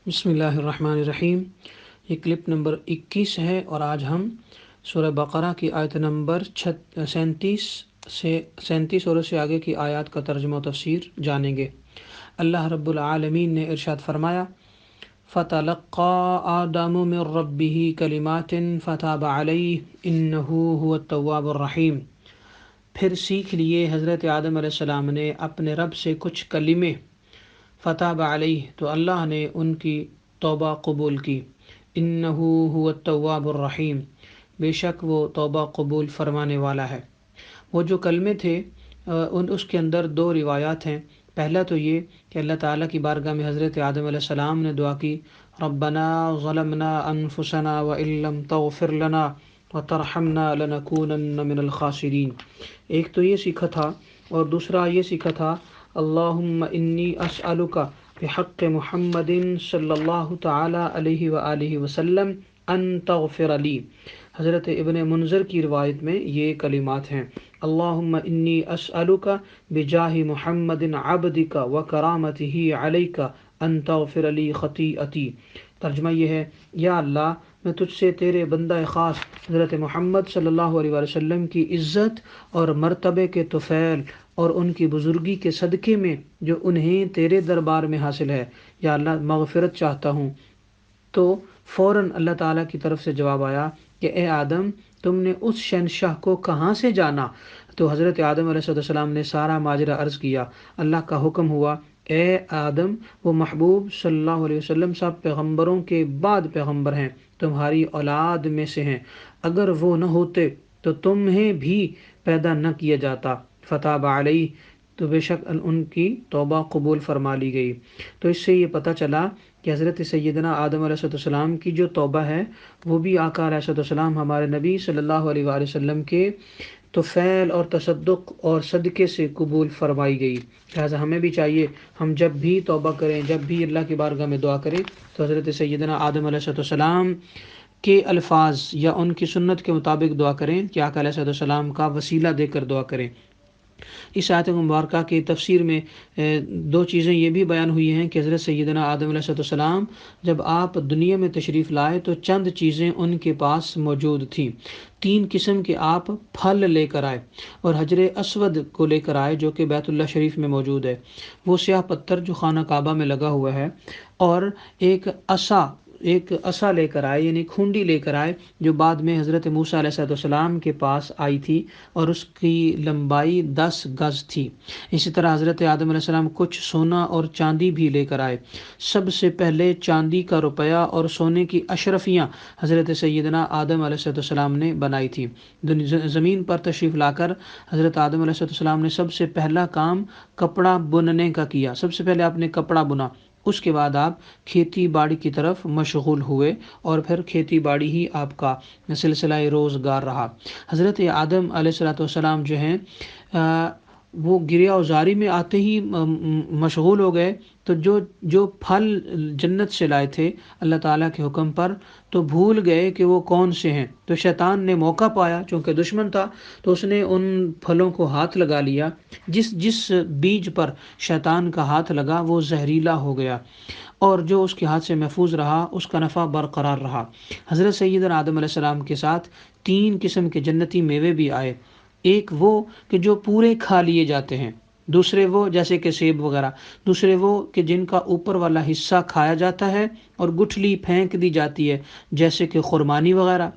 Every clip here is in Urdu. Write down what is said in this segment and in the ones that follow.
بسم اللہ الرحمن الرحیم۔ یہ کلپ نمبر 21 ہے اور آج ہم سورہ بقرہ کی آیت نمبر 37 اور اس سے آگے کی آیات کا ترجمہ و تفسیر جانیں گے۔ اللہ رب العالمین نے ارشاد فرمایا، فَتَلَقَّى آدَمُ مِن رَّبِّهِ كَلِمَاتٍ فَتَابَ عَلَيْهِ إِنَّهُ هُوَ التَّوَّابُ الرَّحِيمُ۔ پھر سیکھ لیے حضرت آدم علیہ السلام نے اپنے رب سے کچھ کلمے، فتاب علیہ تو اللہ نے ان کی توبہ قبول کی، انہ هو التواب الرحیم بے شک وہ توبہ قبول فرمانے والا ہے۔ وہ جو کلمے تھے اس کے اندر دو روایات ہیں۔ پہلا تو یہ کہ اللہ تعالیٰ کی بارگاہ میں حضرت آدم علیہ السلام نے دعا کی، ربنا ظلمنا انفسنا وان لم تغفر لنا وترحمنا لنکونن من الخاسرین۔ ایک تو یہ سیکھا تھا اور دوسرا یہ سیکھا تھا، اللہم انی اسألک بحق محمد صلی اللہ تعالی علیہ وآلہ وسلم ان تغفر لی۔ حضرت ابن منذر کی روایت میں یہ کلمات ہیں، اللہم انی اسألک بجاہ محمد عبدک وکرامتہ علیک ان تغفر لی خطیئتی۔ ترجمہ یہ ہے، یا اللہ میں تجھ سے تیرے بندہ خاص حضرت محمد صلی اللہ علیہ وسلم کی عزت اور مرتبے کے طفیل اور ان کی بزرگی کے صدقے میں جو انہیں تیرے دربار میں حاصل ہے، یا اللہ مغفرت چاہتا ہوں۔ تو فوراً اللہ تعالیٰ کی طرف سے جواب آیا کہ اے آدم تم نے اس شہنشاہ کو کہاں سے جانا؟ تو حضرت آدم علیہ السلام نے سارا ماجرا عرض کیا۔ اللہ کا حکم ہوا، اے آدم وہ محبوب صلی اللہ علیہ وسلم سب پیغمبروں کے بعد پیغمبر ہیں، تمہاری اولاد میں سے ہیں، اگر وہ نہ ہوتے تو تمہیں بھی پیدا نہ کیا جاتا، فتاب علیہ تو بے شک ان کی توبہ قبول فرما لی گئی۔ تو اس سے یہ پتہ چلا کہ حضرت سیدنا آدم علیہ السلام کی جو توبہ ہے وہ بھی آقا علیہ السلام ہمارے نبی صلی اللہ علیہ وآلہ وسلم کے طفیل اور تصدق اور صدقے سے قبول فرمائی گئی۔ لہٰذا ہمیں بھی چاہیے ہم جب بھی توبہ کریں، جب بھی اللہ کی بارگاہ میں دعا کریں تو حضرت سیدنا آدم علیہ السلام کے الفاظ یا ان کی سنت کے مطابق دعا کریں کہ آقا علیہ السلام کا وسیلہ دے کر دعا کریں۔ اس آیت مبارکہ کی تفسیر میں دو چیزیں یہ بھی بیان ہوئی ہیں کہ حضرت سیدنا آدم علیہ السلام جب آپ دنیا میں تشریف لائے تو چند چیزیں ان کے پاس موجود تھیں۔ 3 قسم کے آپ پھل لے کر آئے اور حجر اسود کو لے کر آئے جو کہ بیت اللہ شریف میں موجود ہے، وہ سیاہ پتھر جو خانہ کعبہ میں لگا ہوا ہے، اور ایک عصا لے کر آئے، یعنی کھونڈی لے کر آئے جو بعد میں حضرت موسیٰ علیہ السلام کے پاس آئی تھی اور اس کی لمبائی 10 گز تھی۔ اسی طرح حضرت آدم علیہ السلام کچھ سونا اور چاندی بھی لے کر آئے۔ سب سے پہلے چاندی کا روپیہ اور سونے کی اشرفیاں حضرت سیدنا آدم علیہ السلام نے بنائی تھی۔ زمین پر تشریف لا کر حضرت آدم علیہ السلام نے سب سے پہلا کام کپڑا بننے کا کیا۔ سب سے پہلے آپ نے کپڑا بنا، اس کے بعد آپ کھیتی باڑی کی طرف مشغول ہوئے اور پھر کھیتی باڑی ہی آپ کا سلسلہ روزگار رہا۔ حضرت آدم علیہ السلام جو ہیں وہ گریا وزاری میں آتے ہی مشغول ہو گئے، تو جو پھل جنت سے لائے تھے اللہ تعالیٰ کے حکم پر تو بھول گئے کہ وہ کون سے ہیں۔ تو شیطان نے موقع پایا، چونکہ دشمن تھا تو اس نے ان پھلوں کو ہاتھ لگا لیا۔ جس بیج پر شیطان کا ہاتھ لگا وہ زہریلا ہو گیا، اور جو اس کے ہاتھ سے محفوظ رہا اس کا نفع برقرار رہا۔ حضرت سیدنا آدم علیہ السلام کے ساتھ 3 قسم کے جنتی میوے بھی آئے، ایک وہ کہ جو پورے کھا لیے جاتے ہیں، دوسرے وہ جیسے کہ سیب وغیرہ، دوسرے وہ کہ جن کا اوپر والا حصہ کھایا جاتا ہے اور گٹھلی پھینک دی جاتی ہے جیسے کہ خرمانی وغیرہ،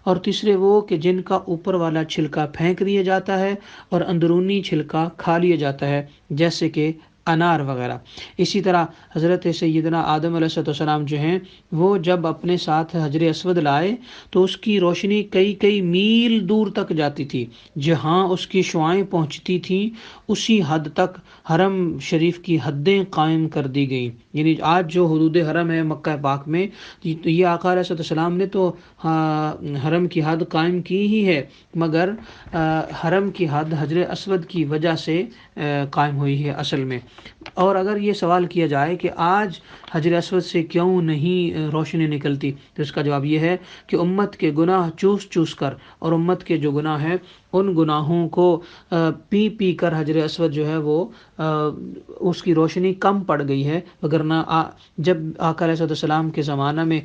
اور تیسرے وہ کہ جن کا اوپر والا چھلکا پھینک دیا جاتا ہے اور اندرونی چھلکا کھا لیا جاتا ہے جیسے کہ انار وغیرہ۔ اسی طرح حضرت سیدنا آدم علیہ السلام جو ہیں وہ جب اپنے ساتھ حجر اسود لائے تو اس کی روشنی کئی میل دور تک جاتی تھی، جہاں اس کی شعائیں پہنچتی تھیں اسی حد تک حرم شریف کی حدیں قائم کر دی گئیں۔ یعنی آج جو حدود حرم ہے مکہ پاک میں، یہ آقا علیہ السلام نے تو حرم کی حد قائم کی ہی ہے، مگر حرم کی حد حجر اسود کی وجہ سے قائم ہوئی ہے اصل میں۔ اور اگر یہ سوال کیا جائے کہ آج حجر اسود سے کیوں نہیں روشنی نکلتی، تو اس کا جواب یہ ہے کہ امت کے گناہ چوس کر اور امت کے جو گناہ ہے ان گناہوں کو پی پی کر حجر اسود جو ہے وہ اس کی روشنی کم پڑ گئی ہے، وگرنہ جب آقا علیہ السلام کے زمانہ میں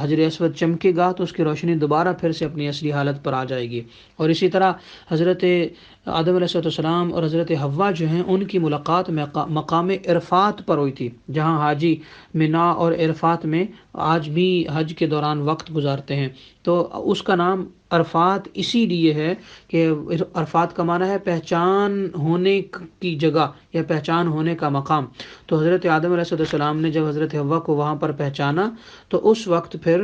حجر اسود چمکے گا تو اس کی روشنی دوبارہ پھر سے اپنی اصلی حالت پر آ جائے گی۔ اور اسی طرح حضرت آدم علیہ السلام اور حضرت حوا جو ہیں ان کی ملاقات مقام عرفات پر ہوئی تھی، جہاں حاجی منا اور عرفات میں آج بھی حج کے دوران وقت گزارتے ہیں۔ تو اس کا نام عرفات اسی لیے ہے کہ عرفات کا معنی ہے پہچان ہونے کی جگہ یا پہچان ہونے کا مقام۔ تو حضرت آدم علیہ السلام نے جب حضرت حوا کو وہاں پر پہچانا تو اس وقت پھر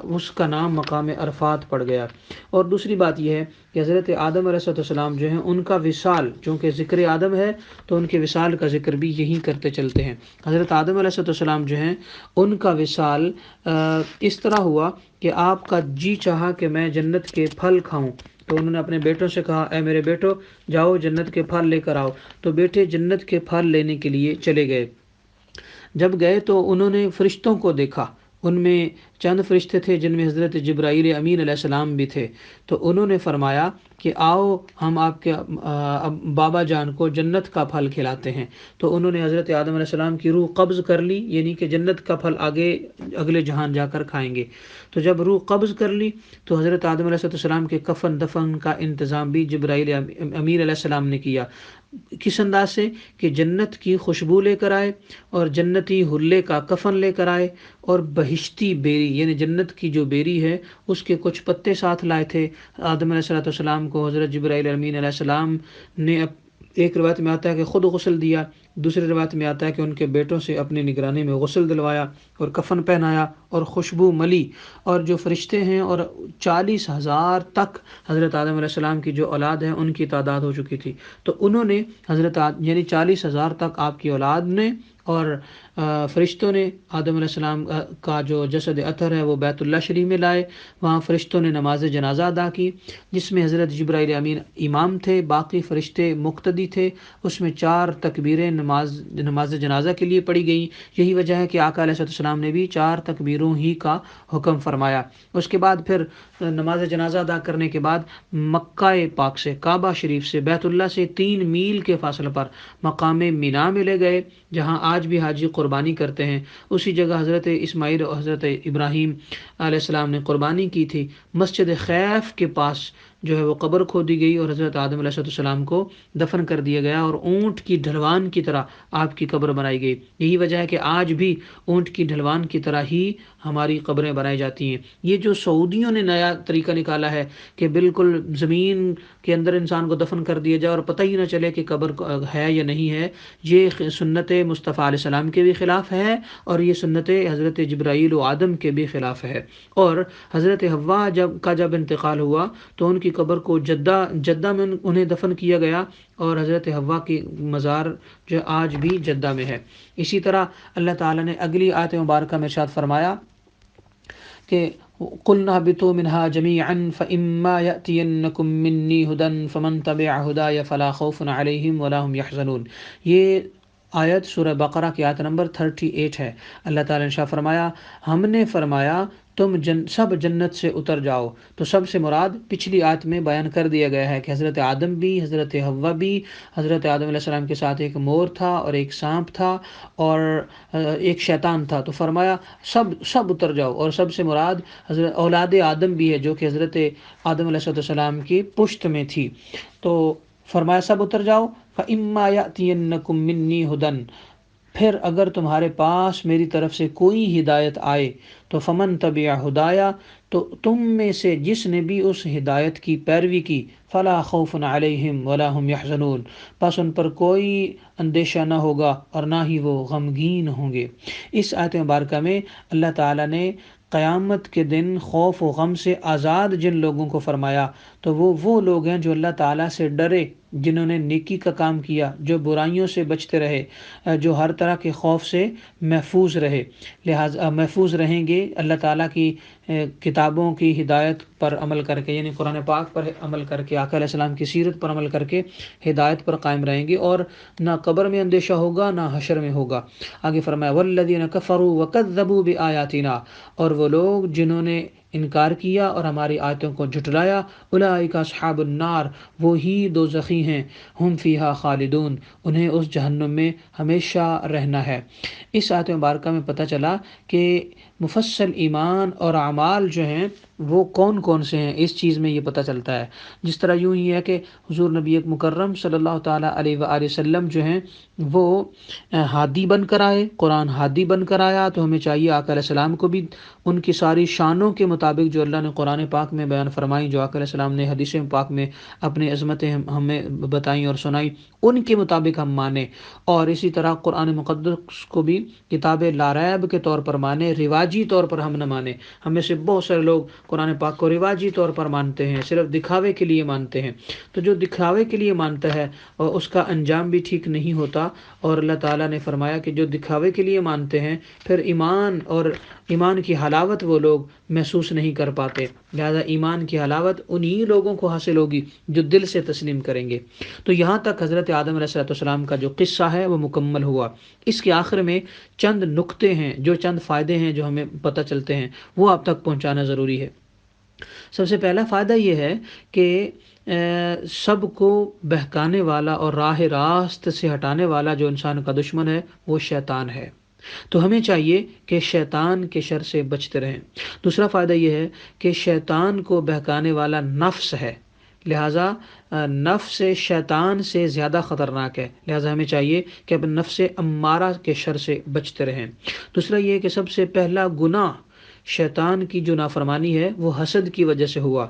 اس کا نام مقام عرفات پڑ گیا۔ اور دوسری بات یہ ہے کہ حضرت آدم علیہ السلام جو ہیں ان کا وصال، چونکہ ذکر آدم ہے تو ان کے وصال کا ذکر بھی یہی کرتے چلتے ہیں۔ حضرت آدم علیہ السلام جو ہیں ان کا وصال اس طرح ہوا کہ آپ کا جی چاہا کہ میں جنت کے پھل کھاؤں، تو انہوں نے اپنے بیٹوں سے کہا اے میرے بیٹو جاؤ جنت کے پھل لے کر آؤ۔ تو بیٹے جنت کے پھل لینے کے لیے چلے گئے۔ جب گئے تو انہوں نے فرشتوں کو دیکھا، ان میں چند فرشتے تھے جن میں حضرت جبرائیل امین علیہ السلام بھی تھے۔ تو انہوں نے فرمایا کہ آؤ ہم آپ کے بابا جان کو جنت کا پھل کھلاتے ہیں۔ تو انہوں نے حضرت آدم علیہ السلام کی روح قبض کر لی، یعنی کہ جنت کا پھل اگلے جہان جا کر کھائیں گے۔ تو جب روح قبض کر لی تو حضرت آدم علیہ السلام کے کفن دفن کا انتظام بھی جبرائیل امین علیہ السلام نے کیا۔ کس انداز سے کہ جنت کی خوشبو لے کر آئے اور جنتی حلے کا کفن لے کر آئے اور بہشتی بیری یعنی جنت کی جو بیری ہے اس کے کچھ پتے ساتھ لائے تھے۔ آدم علیہ السلام کو حضرت جبرائیل امین علیہ السلام نے ایک روایت میں آتا ہے کہ خود غسل دیا، دوسری روایت میں آتا ہے کہ ان کے بیٹوں سے اپنی نگرانی میں غسل دلوایا اور کفن پہنایا اور خوشبو ملی۔ اور جو فرشتے ہیں اور 40,000 تک حضرت آدم علیہ السلام کی جو اولاد ہے ان کی تعداد ہو چکی تھی، تو انہوں نے یعنی 40,000 تک آپ کی اولاد نے اور فرشتوں نے آدم علیہ السلام کا جو جسد اطہر ہے وہ بیت اللہ شریف میں لائے۔ وہاں فرشتوں نے نماز جنازہ ادا کی جس میں حضرت جبرائیل امین امام تھے، باقی فرشتے مقتدی تھے۔ اس میں 4 تکبیریں نماز جنازہ کے لیے پڑھی گئیں۔ یہی وجہ ہے کہ آقا علیہ السلام نے بھی 4 تکبیروں ہی کا حکم فرمایا۔ اس کے بعد پھر نماز جنازہ ادا کرنے کے بعد مکہ پاک سے، کعبہ شریف سے، بیت اللہ سے 3 میل کے فاصلے پر مقام مینا میں لے گئے، جہاں آج بھی حاجی قربانی کرتے ہیں۔ اسی جگہ حضرت اسماعیل اور حضرت ابراہیم علیہ السلام نے قربانی کی تھی۔ مسجد خیف کے پاس جو ہے وہ قبر کھودی گئی اور حضرت آدم علیہ السلام کو دفن کر دیا گیا اور اونٹ کی ڈھلوان کی طرح آپ کی قبر بنائی گئی۔ یہی وجہ ہے کہ آج بھی اونٹ کی ڈھلوان کی طرح ہی ہماری قبریں بنائی جاتی ہیں۔ یہ جو سعودیوں نے نیا طریقہ نکالا ہے کہ بالکل زمین کے اندر انسان کو دفن کر دیا جائے اور پتہ ہی نہ چلے کہ قبر ہے یا نہیں ہے، یہ سنت مصطفیٰ علیہ السلام کے بھی خلاف ہے اور یہ سنت حضرت جبرائیل و آدم کے بھی خلاف ہے۔ اور حضرت حوا جب انتقال ہوا تو ان کی قبر کو جدہ میں انہیں دفن کیا گیا اور حضرت حوا کی مزار جو آج بھی جدہ میں ہے۔ اسی طرح اللہ تعالیٰ نے اگلی آیت مبارکہ میں ارشاد فرمایا کہ قُلْنَا اهْبِطُوا مِنْهَا جَمِيعًا فَإِمَّا يَأْتِيَنَّكُم مِّنِّي هُدًى فَمَن تَبِعَ هُدَايَ فَلَا خَوْفٌ عَلَيْهِمْ وَلَا هُمْ يَحْزَنُونَ۔ یہ آیت سورہ بقرہ کی آیت نمبر 38 ہے۔ اللہ تعالیٰ نے ارشاد فرمایا، ہم نے فرمایا تم سب جنت سے اتر جاؤ۔ تو سب سے مراد پچھلی آیت میں بیان کر دیا گیا ہے کہ حضرت آدم بھی، حضرت حوا بھی، حضرت آدم علیہ السلام کے ساتھ ایک مور تھا اور ایک سانپ تھا اور ایک شیطان تھا۔ تو فرمایا سب اتر جاؤ، اور سب سے مراد حضرت اولاد آدم بھی ہے جو کہ حضرت آدم علیہ السلام کی پشت میں تھی۔ تو فرمایا سب اتر جاؤ۔ فَإِمَّا يَأْتِيَنَّكُم مِّنِّي هُدًى، پھر اگر تمہارے پاس میری طرف سے کوئی ہدایت آئے تو فمن تبع ہدایا، تو تم میں سے جس نے بھی اس ہدایت کی پیروی کی، فلا خوف علیہم ولا هم يحزنون، پس ان پر کوئی اندیشہ نہ ہوگا اور نہ ہی وہ غمگین ہوں گے۔ اس آیت مبارکہ میں اللہ تعالیٰ نے قیامت کے دن خوف و غم سے آزاد جن لوگوں کو فرمایا تو وہ لوگ ہیں جو اللہ تعالیٰ سے ڈرے، جنہوں نے نیکی کا کام کیا، جو برائیوں سے بچتے رہے، جو ہر طرح کے خوف سے محفوظ رہے، لہٰذا محفوظ رہیں گے اللہ تعالیٰ کی کتابوں کی ہدایت پر عمل کر کے، یعنی قرآن پاک پر عمل کر کے، آقا علیہ السلام کی سیرت پر عمل کر کے ہدایت پر قائم رہیں گے، اور نہ قبر میں اندیشہ ہوگا نہ حشر میں ہوگا۔ آگے فرمایا والذین کفروا وکذبوا بآیاتنا، اور وہ لوگ جنہوں نے انکار کیا اور ہماری آیتوں کو جھٹلایا، اولئک اصحاب النار، وہی دوزخی ہیں، ہم فیہا خالدون، انہیں اس جہنم میں ہمیشہ رہنا ہے۔ اس آیت مبارکہ میں پتہ چلا کہ مفصل ایمان اور اعمال جو ہیں وہ کون کون سے ہیں، اس چیز میں یہ پتہ چلتا ہے۔ جس طرح یوں ہی ہے کہ حضور نبی مکرم صلی اللہ تعالیٰ علیہ وآلہ وسلم جو ہیں وہ ہادی بن کر آئے، قرآن ہادی بن کر آیا، تو ہمیں چاہیے آقا علیہ السلام کو بھی ان کی ساری شانوں کے مطابق جو اللہ نے قرآن پاک میں بیان فرمائی، جو آقا علیہ السلام نے حدیث پاک میں اپنی عظمتیں ہمیں بتائیں اور سنائی، ان کے مطابق ہم مانیں، اور اسی طرح قرآن مقدس کو بھی کتاب لا ریب کے طور پر مانیں، رواجی طور پر ہم نہ مانیں۔ ہم میں سے بہت سارے لوگ قرآن پاک کو رواجی طور پر مانتے ہیں، صرف دکھاوے کے لیے مانتے ہیں، تو جو دکھاوے کے لیے مانتا ہے اور اس کا انجام بھی ٹھیک نہیں ہوتا، اور اللہ تعالیٰ نے فرمایا کہ جو دکھاوے کے لیے مانتے ہیں پھر ایمان کی حلاوت وہ لوگ محسوس نہیں کر پاتے، لہذا ایمان کی حلاوت انہی لوگوں کو حاصل ہوگی جو دل سے تسلیم کریں گے۔ تو یہاں تک حضرت آدم علیہ السلام کا جو قصہ ہے وہ مکمل ہوا۔ اس کے آخر میں چند نکتے ہیں، جو چند فائدے ہیں جو ہمیں پتہ چلتے ہیں، وہ آپ تک پہنچانا ضروری ہے۔ سب سے پہلا فائدہ یہ ہے کہ سب کو بہکانے والا اور راہ راست سے ہٹانے والا جو انسان کا دشمن ہے وہ شیطان ہے، تو ہمیں چاہیے کہ شیطان کے شر سے بچتے رہیں۔ دوسرا فائدہ یہ ہے کہ شیطان کو بہکانے والا نفس ہے، لہٰذا نفس شیطان سے زیادہ خطرناک ہے، لہٰذا ہمیں چاہیے کہ اپنے نفس امارہ کے شر سے بچتے رہیں۔ دوسرا یہ کہ سب سے پہلا گناہ شیطان کی جو نافرمانی ہے وہ حسد کی وجہ سے ہوا،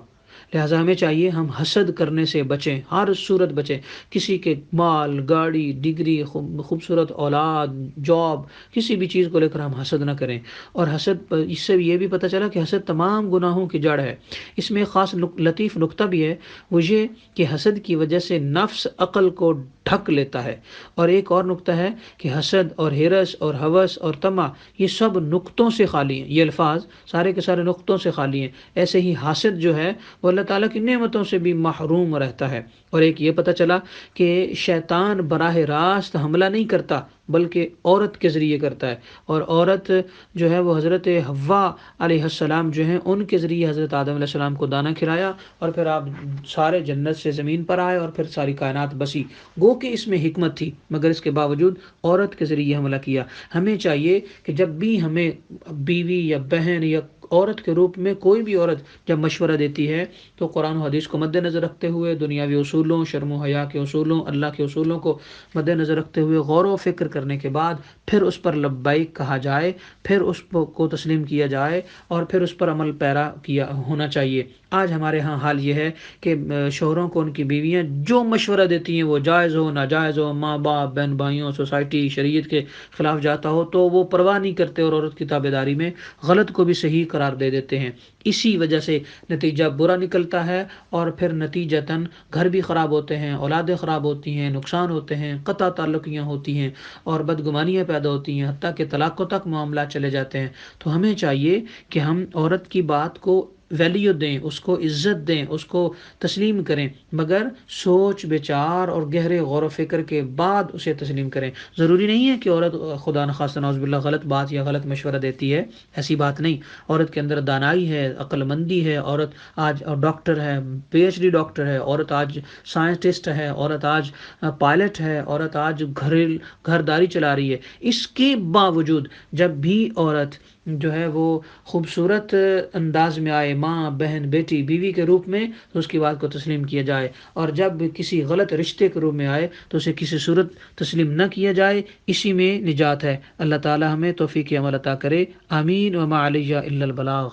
لہٰذا ہمیں چاہیے ہم حسد کرنے سے بچیں، ہر صورت بچیں، کسی کے مال، گاڑی، ڈگری، خوبصورت اولاد، جاب، کسی بھی چیز کو لے کر ہم حسد نہ کریں۔ اور حسد، اس سے یہ بھی پتہ چلا کہ حسد تمام گناہوں کی جڑ ہے۔ اس میں خاص لطیف نکتہ بھی ہے، وہ یہ کہ حسد کی وجہ سے نفس عقل کو ڈھک لیتا ہے، اور ایک اور نکتہ ہے کہ حسد اور ہرس اور ہوس اور طمع یہ سب نقطوں سے خالی ہیں، یہ الفاظ سارے کے سارے نقطوں سے خالی ہیں۔ ایسے ہی حاسد جو ہے وہ اللہ تعالیٰ کی نعمتوں سے بھی محروم رہتا ہے۔ اور ایک یہ پتہ چلا کہ شیطان براہ راست حملہ نہیں کرتا بلکہ عورت کے ذریعے کرتا ہے، اور عورت جو ہے وہ حضرت حوا علیہ السلام جو ہیں ان کے ذریعے حضرت آدم علیہ السلام کو دانہ کھلایا، اور پھر آپ سارے جنت سے زمین پر آئے اور پھر ساری کائنات بسی۔ گو کہ اس میں حکمت تھی، مگر اس کے باوجود عورت کے ذریعے حملہ کیا۔ ہمیں چاہیے کہ جب بھی ہمیں بیوی یا بہن یا عورت کے روپ میں کوئی بھی عورت جب مشورہ دیتی ہے تو قرآن و حدیث کو مد نظر رکھتے ہوئے، دنیاوی اصولوں، شرم و حیا کے اصولوں، اللہ کے اصولوں کو مد نظر رکھتے ہوئے غور و فکر کرنے کے بعد پھر اس پر لبیک کہا جائے، پھر اس کو تسلیم کیا جائے، اور پھر اس پر عمل پیرا کیا ہونا چاہیے۔ آج ہمارے ہاں حال یہ ہے کہ شوہروں کو ان کی بیویاں جو مشورہ دیتی ہیں وہ جائز ہو ناجائز ہو، ماں باپ، بہن بھائیوں، سوسائٹی، شریعت کے خلاف جاتا ہو تو وہ پرواہ نہیں کرتے، اور عورت کی تابعداری میں غلط کو بھی صحیح قرار دے دیتے ہیں۔ اسی وجہ سے نتیجہ برا نکلتا ہے، اور پھر نتیجتاً گھر بھی خراب ہوتے ہیں، اولادیں خراب ہوتی ہیں، نقصان ہوتے ہیں، قطع تعلقیاں ہوتی ہیں، اور بدگمانیاں پیدا ہوتی ہیں، حتیٰ کہ طلاقوں تک معاملات چلے جاتے ہیں۔ تو ہمیں چاہیے کہ ہم عورت کی بات کو ویلیو دیں، اس کو عزت دیں، اس کو تسلیم کریں، مگر سوچ بچار اور گہرے غور و فکر کے بعد اسے تسلیم کریں۔ ضروری نہیں ہے کہ عورت خدا نخواستہ نعوذ باللہ غلط بات یا غلط مشورہ دیتی ہے، ایسی بات نہیں۔ عورت کے اندر دانائی ہے، عقل مندی ہے، عورت آج ڈاکٹر ہے، پی ایچ ڈی ڈاکٹر ہے، عورت آج سائنٹسٹ ہے، عورت آج پائلٹ ہے، عورت آج گھرداری چلا رہی ہے۔ اس کے باوجود جب بھی عورت جو ہے وہ خوبصورت انداز میں آئے، ماں، بہن، بیٹی، بیوی کے روپ میں، تو اس کی بات کو تسلیم کیا جائے، اور جب کسی غلط رشتے کے روپ میں آئے تو اسے کسی صورت تسلیم نہ کیا جائے۔ اسی میں نجات ہے۔ اللہ تعالی ہمیں توفیق عمل عطا کرے، آمین۔ وما علیہ الا البلاغ۔